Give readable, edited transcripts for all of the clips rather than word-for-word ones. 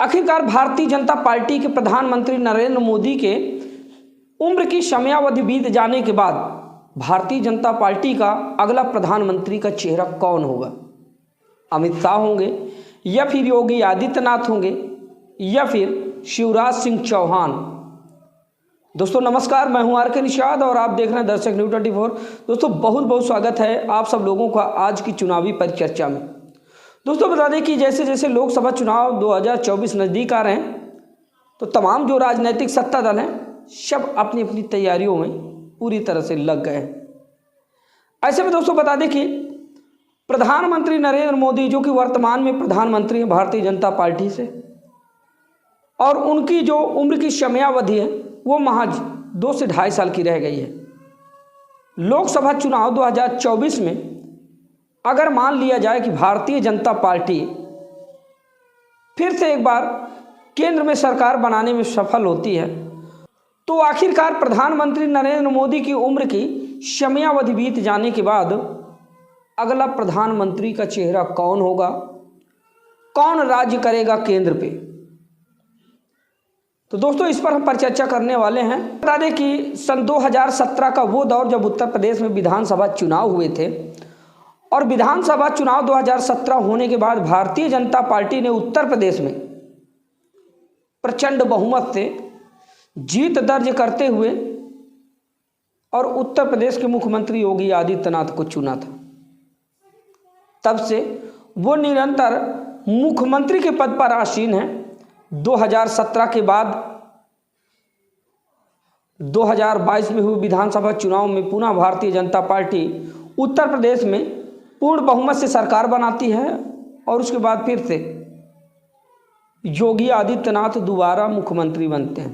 आखिरकार भारतीय जनता पार्टी के प्रधानमंत्री नरेंद्र मोदी के उम्र की समयावधि बीत जाने के बाद भारतीय जनता पार्टी का अगला प्रधानमंत्री का चेहरा कौन होगा? अमित शाह होंगे या फिर योगी आदित्यनाथ होंगे या फिर शिवराज सिंह चौहान? दोस्तों नमस्कार, मैं हूं आर के निषाद और आप देख रहे हैं दर्शक न्यूज़ 24। दोस्तों बहुत बहुत स्वागत है आप सब लोगों का आज की चुनावी परिचर्चा में। दोस्तों बता दें कि जैसे जैसे लोकसभा चुनाव 2024 नज़दीक आ रहे हैं तो तमाम जो राजनीतिक सत्ता दल हैं सब अपनी अपनी तैयारियों में पूरी तरह से लग गए हैं। ऐसे में दोस्तों बता दें कि प्रधानमंत्री नरेंद्र मोदी जो कि वर्तमान में प्रधानमंत्री हैं भारतीय जनता पार्टी से, और उनकी जो उम्र की समयावधि है वो महज 2 से ढाई साल की रह गई है। लोकसभा चुनाव 2024 में अगर मान लिया जाए कि भारतीय जनता पार्टी फिर से एक बार केंद्र में सरकार बनाने में सफल होती है तो आखिरकार प्रधानमंत्री नरेंद्र मोदी की उम्र की समयावधि बीत जाने के बाद अगला प्रधानमंत्री का चेहरा कौन होगा, कौन राज्य करेगा केंद्र पे? तो दोस्तों इस पर हम परिचर्चा करने वाले हैं। बता दें कि सन 2017 का वो दौर जब उत्तर प्रदेश में विधानसभा चुनाव हुए थे और विधानसभा चुनाव 2017 होने के बाद भारतीय जनता पार्टी ने उत्तर प्रदेश में प्रचंड बहुमत से जीत दर्ज करते हुए और उत्तर प्रदेश के मुख्यमंत्री योगी आदित्यनाथ को चुना था। तब से वो निरंतर मुख्यमंत्री के पद पर आसीन हैं। 2017 के बाद 2022 में हुए विधानसभा चुनाव में पुनः भारतीय जनता पार्टी उत्तर प्रदेश में पूर्ण बहुमत से सरकार बनाती है और उसके बाद फिर से योगी आदित्यनाथ दोबारा मुख्यमंत्री बनते हैं।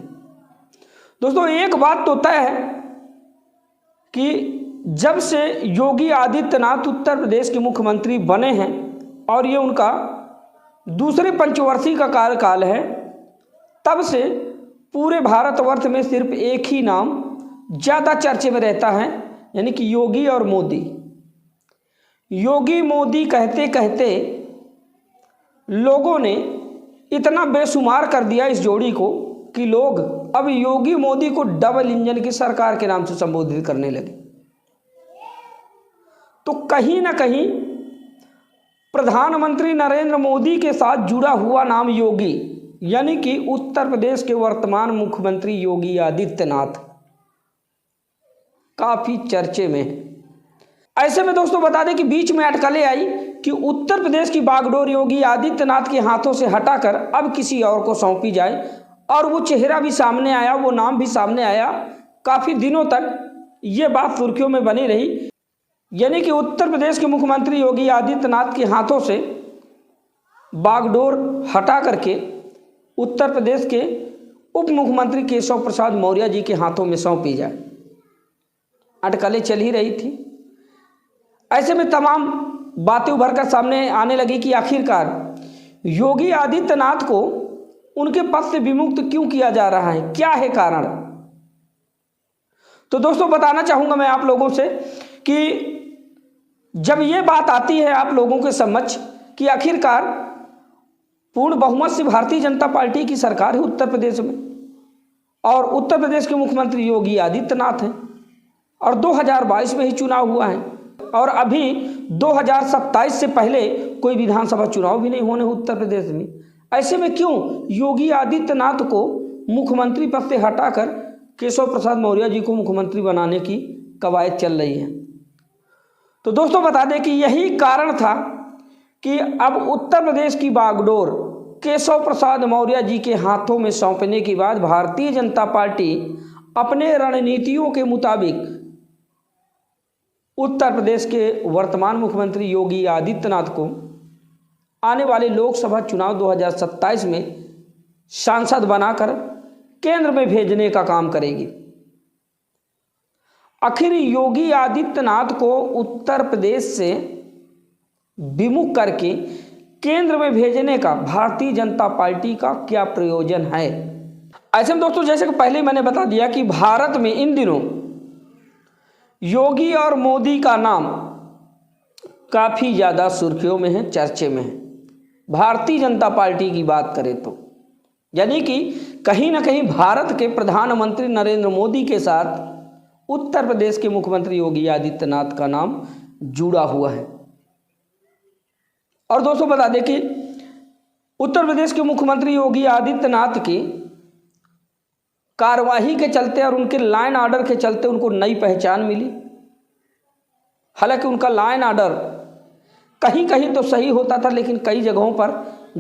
दोस्तों एक बात तो तय है कि जब से योगी आदित्यनाथ उत्तर प्रदेश के मुख्यमंत्री बने हैं और ये उनका दूसरे पंचवर्षीय का कार्यकाल है, तब से पूरे भारतवर्ष में सिर्फ एक ही नाम ज़्यादा चर्चे में रहता है, यानी कि योगी और मोदी। योगी मोदी कहते कहते लोगों ने इतना बेशुमार कर दिया इस जोड़ी को कि लोग अब योगी मोदी को डबल इंजन की सरकार के नाम से संबोधित करने लगे। तो कहीं ना कहीं प्रधानमंत्री नरेंद्र मोदी के साथ जुड़ा हुआ नाम योगी, यानी कि उत्तर प्रदेश के वर्तमान मुख्यमंत्री योगी आदित्यनाथ काफी चर्चे में है। ऐसे में दोस्तों बता दें कि बीच में अटकलें आई कि उत्तर प्रदेश की बागडोर योगी आदित्यनाथ के हाथों से हटाकर अब किसी और को सौंपी जाए, और वो चेहरा भी सामने आया, वो नाम भी सामने आया। काफ़ी दिनों तक ये बात सुर्खियों में बनी रही, यानी कि उत्तर प्रदेश के मुख्यमंत्री योगी आदित्यनाथ के हाथों से बागडोर हटा करके उत्तर प्रदेश के उप मुख्यमंत्री केशव प्रसाद मौर्य जी के हाथों में सौंपी जाए। अटकलें चल ही रही थी। ऐसे में तमाम बातें उभर कर सामने आने लगी कि आखिरकार योगी आदित्यनाथ को उनके पद से विमुक्त क्यों किया जा रहा है, क्या है कारण? तो दोस्तों बताना चाहूँगा मैं आप लोगों से कि जब ये बात आती है आप लोगों के समक्ष कि आखिरकार पूर्ण बहुमत से भारतीय जनता पार्टी की सरकार है उत्तर प्रदेश में और उत्तर प्रदेश के मुख्यमंत्री योगी आदित्यनाथ हैं और 2022 में ही चुनाव हुआ है और अभी 2027 से पहले कोई विधानसभा चुनाव भी नहीं होने उत्तर प्रदेश में। ऐसे में क्यों योगी आदित्यनाथ को मुख्यमंत्री पद से हटाकर केशव प्रसाद मौर्य जी को मुख्यमंत्री बनाने की कवायद चल रही है? तो दोस्तों बता दें कि यही कारण था कि अब उत्तर प्रदेश की बागडोर केशव प्रसाद मौर्य जी के हाथों में सौंपने के बाद भारतीय जनता पार्टी अपने रणनीतियों के मुताबिक उत्तर प्रदेश के वर्तमान मुख्यमंत्री योगी आदित्यनाथ को आने वाले लोकसभा चुनाव 2027 में सांसद बनाकर केंद्र में भेजने का काम करेगी। आखिर योगी आदित्यनाथ को उत्तर प्रदेश से विमुख करके केंद्र में भेजने का भारतीय जनता पार्टी का क्या प्रयोजन है? ऐसे में दोस्तों जैसे कि पहले मैंने बता दिया कि भारत में इन दिनों योगी और मोदी का नाम काफ़ी ज़्यादा सुर्खियों में है, चर्चे में है। भारतीय जनता पार्टी की बात करें तो यानी कि कहीं ना कहीं भारत के प्रधानमंत्री नरेंद्र मोदी के साथ उत्तर प्रदेश के मुख्यमंत्री योगी आदित्यनाथ का नाम जुड़ा हुआ है। और दोस्तों बता दें कि उत्तर प्रदेश के मुख्यमंत्री योगी आदित्यनाथ की कार्यवाही के चलते और उनके लाइन ऑर्डर के चलते उनको नई पहचान मिली। हालांकि उनका लाइन ऑर्डर कहीं कहीं तो सही होता था, लेकिन कई जगहों पर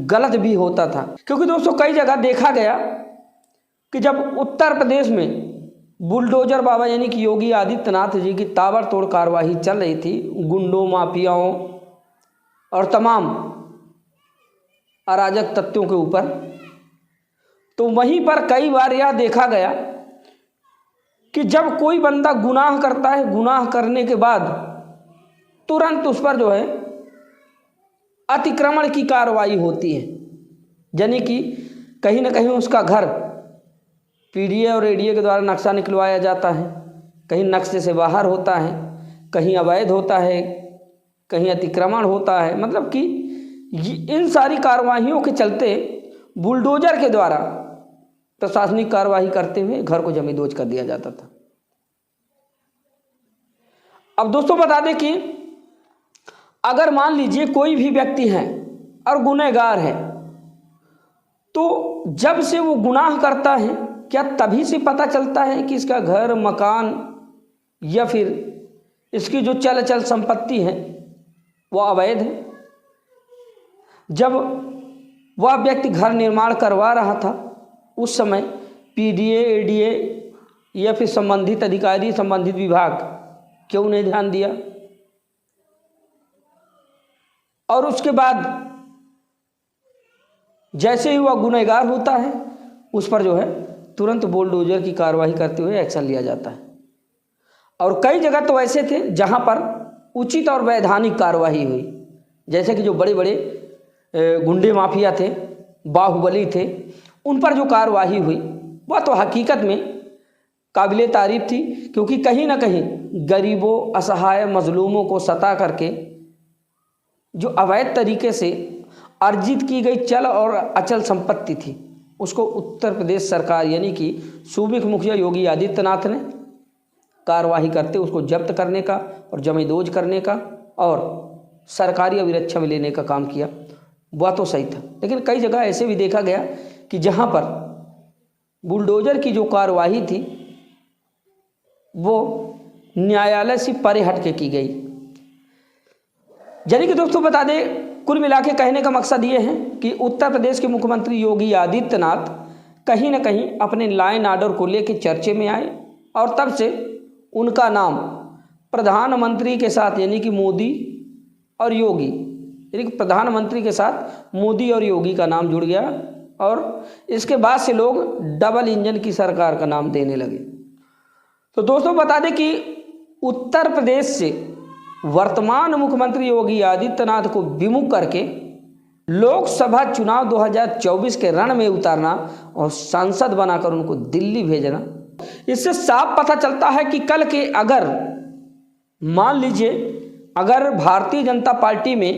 गलत भी होता था। क्योंकि दोस्तों कई जगह देखा गया कि जब उत्तर प्रदेश में बुलडोजर बाबा यानी कि योगी आदित्यनाथ जी की ताबड़तोड़ कार्रवाई चल रही थी गुंडों, माफियाओं और तमाम अराजक तत्वों के ऊपर, तो वहीं पर कई बार यह देखा गया कि जब कोई बंदा गुनाह करता है, गुनाह करने के बाद तुरंत उस पर जो है अतिक्रमण की कार्रवाई होती है। यानी कि कहीं ना कहीं उसका घर पीडीए और एडीए के द्वारा नक्शा निकलवाया जाता है, कहीं नक्शे से बाहर होता है, कहीं अवैध होता है, कहीं अतिक्रमण होता है। मतलब कि इन सारी कार्रवाइयों के चलते बुलडोजर के द्वारा प्रशासनिक कार्रवाई करते हुए घर को जमींदोज कर दिया जाता था। अब दोस्तों बता दें कि अगर मान लीजिए कोई भी व्यक्ति है और गुनहगार है, तो जब से वो गुनाह करता है क्या तभी से पता चलता है कि इसका घर, मकान या फिर इसकी जो चल अचल संपत्ति है वो अवैध है? जब वह व्यक्ति घर निर्माण करवा रहा था उस समय पीडीए, एडीए या फिर संबंधित अधिकारी, संबंधित विभाग क्यों नहीं ध्यान दिया? और उसके बाद जैसे ही वह गुनहगार होता है उस पर जो है तुरंत बुलडोजर की कार्रवाई करते हुए एक्शन लिया जाता है। और कई जगह तो ऐसे थे जहां पर उचित और वैधानिक कार्रवाई हुई, जैसे कि जो बड़े बड़े गुंडे माफिया थे, बाहुबली थे, उन पर जो कार्रवाई हुई वह तो हकीकत में काबिले तारीफ थी। क्योंकि कहीं ना कहीं गरीबों, असहाय, मजलूमों को सता करके जो अवैध तरीके से अर्जित की गई चल और अचल संपत्ति थी उसको उत्तर प्रदेश सरकार यानी कि सूबे के मुखिया योगी आदित्यनाथ ने कार्रवाई करते उसको जब्त करने का और जमींदोज करने का और सरकारी अभिरक्षा में लेने का काम किया। वह तो सही था, लेकिन कई जगह ऐसे भी देखा गया कि जहां पर बुलडोजर की जो कार्रवाई थी वो न्यायालय से परे हट के की गई। यानी कि दोस्तों बता दें, कुल मिला के कहने का मकसद ये है कि उत्तर प्रदेश के मुख्यमंत्री योगी आदित्यनाथ कहीं ना कहीं अपने लाइन ऑर्डर को लेकर चर्चे में आए और तब से उनका नाम प्रधानमंत्री के साथ यानी कि मोदी और योगी, यानी कि प्रधानमंत्री के साथ मोदी और योगी का नाम जुड़ गया और इसके बाद से लोग डबल इंजन की सरकार का नाम देने लगे। तो दोस्तों बता दें कि उत्तर प्रदेश से वर्तमान मुख्यमंत्री योगी आदित्यनाथ को विमुख करके लोकसभा चुनाव 2024 के रण में उतारना और सांसद बनाकर उनको दिल्ली भेजना, इससे साफ पता चलता है कि कल के अगर मान लीजिए अगर भारतीय जनता पार्टी में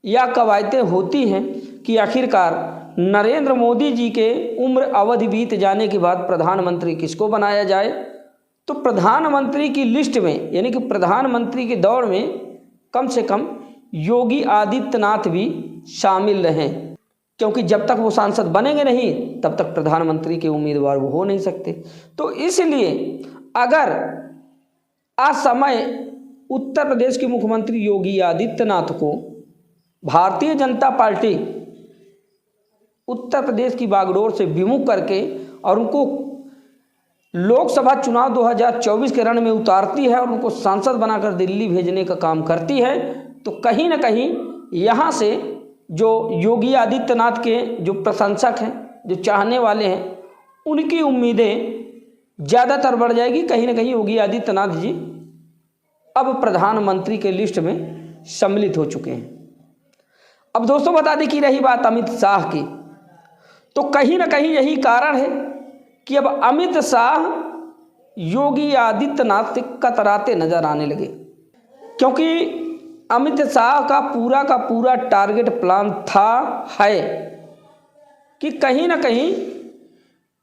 यह कवायतें होती हैं कि आखिरकार नरेंद्र मोदी जी के उम्र अवधि बीत जाने के बाद प्रधानमंत्री किसको बनाया जाए, तो प्रधानमंत्री की लिस्ट में यानी कि प्रधानमंत्री के दौड़ में कम से कम योगी आदित्यनाथ भी शामिल रहें। क्योंकि जब तक वो सांसद बनेंगे नहीं तब तक प्रधानमंत्री के उम्मीदवार वो हो नहीं सकते। तो इसलिए अगर असमय उत्तर प्रदेश के मुख्यमंत्री योगी आदित्यनाथ को भारतीय जनता पार्टी उत्तर प्रदेश की बागडोर से विमुख करके और उनको लोकसभा चुनाव 2024 के रण में उतारती है और उनको सांसद बनाकर दिल्ली भेजने का काम करती है, तो कहीं ना कहीं यहाँ से जो योगी आदित्यनाथ के जो प्रशंसक हैं, जो चाहने वाले हैं, उनकी उम्मीदें ज़्यादातर बढ़ जाएगी। कहीं ना कहीं योगी आदित्यनाथ जी अब प्रधानमंत्री के लिस्ट में सम्मिलित हो चुके हैं। अब दोस्तों बता दें कि रही बात अमित शाह की, तो कहीं ना कहीं यही कारण है कि अब अमित शाह योगी आदित्यनाथ से कतराते नजर आने लगे। क्योंकि अमित शाह का पूरा टारगेट प्लान था है कि कहीं ना कहीं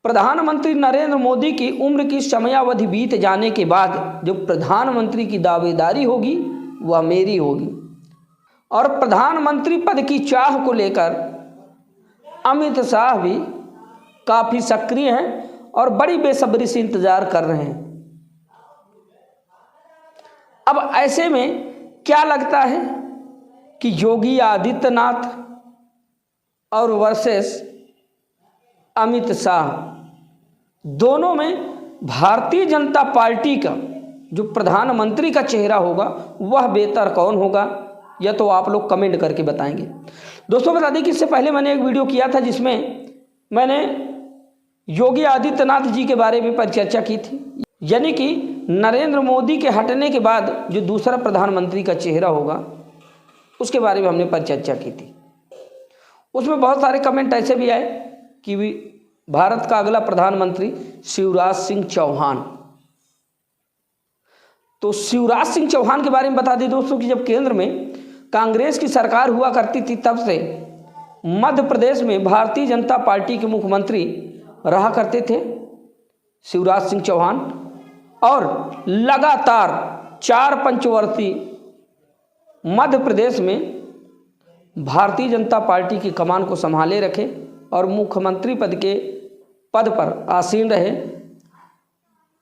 प्रधानमंत्री नरेंद्र मोदी की उम्र की समयावधि बीत जाने के बाद जो प्रधानमंत्री की दावेदारी होगी वह मेरी होगी। और प्रधानमंत्री पद की चाह को लेकर अमित शाह भी काफ़ी सक्रिय हैं और बड़ी बेसब्री से इंतजार कर रहे हैं। अब ऐसे में क्या लगता है कि योगी आदित्यनाथ और वर्सेस अमित शाह, दोनों में भारतीय जनता पार्टी का जो प्रधानमंत्री का चेहरा होगा वह बेहतर कौन होगा, यह तो आप लोग कमेंट करके बताएंगे। दोस्तों बता दें कि इससे पहले मैंने एक वीडियो किया था जिसमें मैंने योगी आदित्यनाथ जी के बारे में परिचर्चा की थी, यानी कि नरेंद्र मोदी के हटने के बाद जो दूसरा प्रधानमंत्री का चेहरा होगा उसके बारे में हमने परिचर्चा की थी। उसमें बहुत सारे कमेंट ऐसे भी आए कि भारत का अगला प्रधानमंत्री शिवराज सिंह चौहान। तो शिवराज सिंह चौहान के बारे में बता दें दोस्तों कि जब केंद्र में कांग्रेस की सरकार हुआ करती थी तब से मध्य प्रदेश में भारतीय जनता पार्टी के मुख्यमंत्री रहा करते थे शिवराज सिंह चौहान, और लगातार 4 पंचवर्षीय मध्य प्रदेश में भारतीय जनता पार्टी की कमान को संभाले रखे और मुख्यमंत्री पद पर आसीन रहे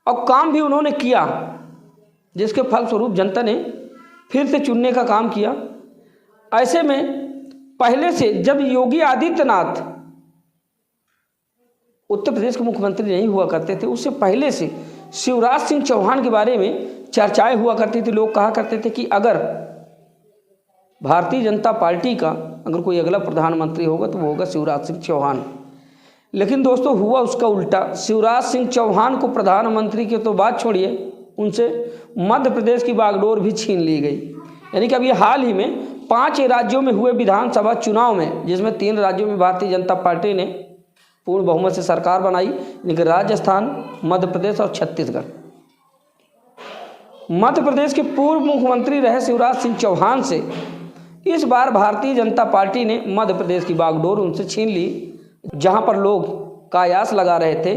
और काम भी उन्होंने किया, जिसके फलस्वरूप जनता ने फिर से चुनने का काम किया। ऐसे में पहले से जब योगी आदित्यनाथ उत्तर प्रदेश के मुख्यमंत्री नहीं हुआ करते थे, उससे पहले से शिवराज सिंह चौहान के बारे में चर्चाएं हुआ करती थी। लोग कहा करते थे कि अगर भारतीय जनता पार्टी का अगर कोई अगला प्रधानमंत्री होगा तो वो होगा शिवराज सिंह चौहान। लेकिन दोस्तों हुआ उसका उल्टा। शिवराज सिंह चौहान को प्रधानमंत्री की तो बात छोड़िए, उनसे मध्य प्रदेश की बागडोर भी छीन ली गई। यानी कि अभी हाल ही में 5 राज्यों में हुए विधानसभा चुनाव में, जिसमें 3 राज्यों में भारतीय जनता पार्टी ने पूर्ण बहुमत से सरकार बनाई, यानी कि राजस्थान, मध्य प्रदेश और छत्तीसगढ़। मध्य प्रदेश के पूर्व मुख्यमंत्री रहे शिवराज सिंह चौहान से इस बार भारतीय जनता पार्टी ने मध्य प्रदेश की बागडोर उनसे छीन ली, जहां पर लोग कयास लगा रहे थे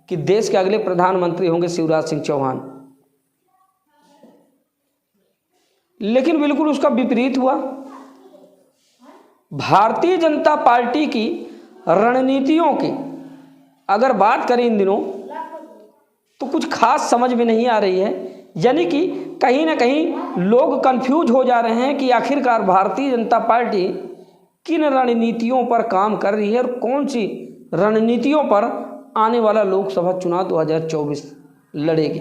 कि देश के अगले प्रधानमंत्री होंगे शिवराज सिंह चौहान। लेकिन बिल्कुल उसका विपरीत हुआ। भारतीय जनता पार्टी की रणनीतियों की अगर बात करें इन दिनों तो कुछ खास समझ में नहीं आ रही है। यानी कि कहीं ना कहीं लोग कंफ्यूज हो जा रहे हैं कि आखिरकार भारतीय जनता पार्टी किन रणनीतियों पर काम कर रही है और कौन सी रणनीतियों पर आने वाला लोकसभा चुनाव 2024 लड़ेगी।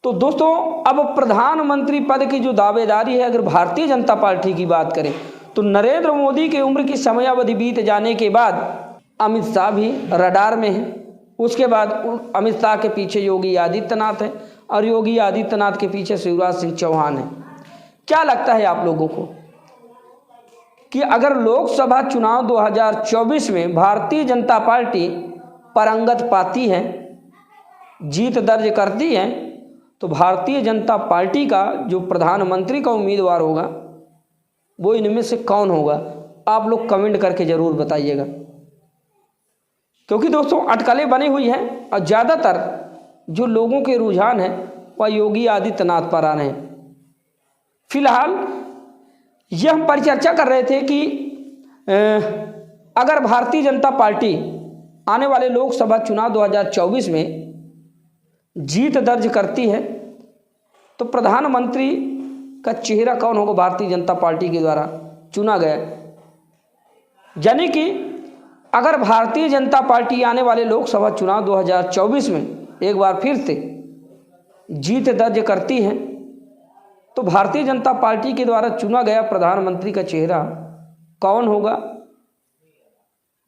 तो दोस्तों अब प्रधानमंत्री पद की जो दावेदारी है, अगर भारतीय जनता पार्टी की बात करें तो नरेंद्र मोदी की उम्र की समयावधि बीत जाने के बाद अमित शाह भी रडार में है। उसके बाद अमित शाह के पीछे योगी आदित्यनाथ है और योगी आदित्यनाथ के पीछे शिवराज सिंह चौहान है। क्या लगता है आप लोगों को कि अगर लोकसभा चुनाव 2024 में भारतीय जनता पार्टी पारंगत पाती है, जीत दर्ज करती है, तो भारतीय जनता पार्टी का जो प्रधानमंत्री का उम्मीदवार होगा वो इनमें से कौन होगा? आप लोग कमेंट करके ज़रूर बताइएगा, क्योंकि दोस्तों अटकलें बनी हुई हैं और ज़्यादातर जो लोगों के रुझान है वह योगी आदित्यनाथ पर आ रहे हैं। फिलहाल यह हम परिचर्चा कर रहे थे कि अगर भारतीय जनता पार्टी आने वाले लोकसभा चुनाव 2024 में जीत दर्ज करती है तो प्रधानमंत्री का चेहरा कौन होगा भारतीय जनता पार्टी के द्वारा चुना गया। यानी कि अगर भारतीय जनता पार्टी आने वाले लोकसभा चुनाव 2024 में एक बार फिर से जीत दर्ज करती है तो भारतीय जनता पार्टी के द्वारा चुना गया प्रधानमंत्री का चेहरा कौन होगा?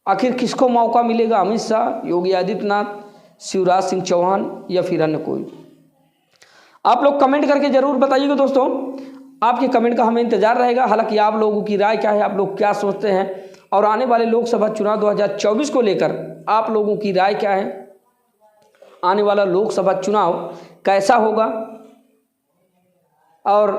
आखिर किसको मौका मिलेगा? अमित शाह, योगी आदित्यनाथ, शिवराज सिंह चौहान या फिर अन्य कोई? आप लोग कमेंट करके जरूर बताइएगा दोस्तों। आपके कमेंट का हमें इंतजार रहेगा। हालांकि आप लोगों की राय क्या है, आप लोग क्या सोचते हैं और आने वाले लोकसभा चुनाव 2024 को लेकर आप लोगों की राय क्या है? आने वाला लोकसभा चुनाव कैसा होगा और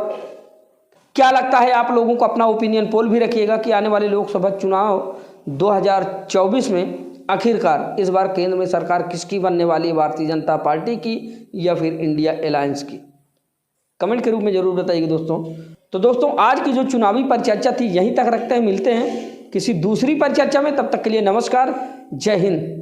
क्या लगता है आप लोगों को? अपना ओपिनियन पोल भी रखिएगा कि आने वाले लोकसभा चुनाव 2024 में आखिरकार इस बार केंद्र में सरकार किसकी बनने वाली है, भारतीय जनता पार्टी की या फिर इंडिया अलायंस की? कमेंट के रूप में जरूर बताइएगा दोस्तों। तो दोस्तों आज की जो चुनावी परिचर्चा थी यहीं तक रखते हैं, मिलते हैं किसी दूसरी परिचर्चा में, तब तक के लिए नमस्कार, जय हिंद।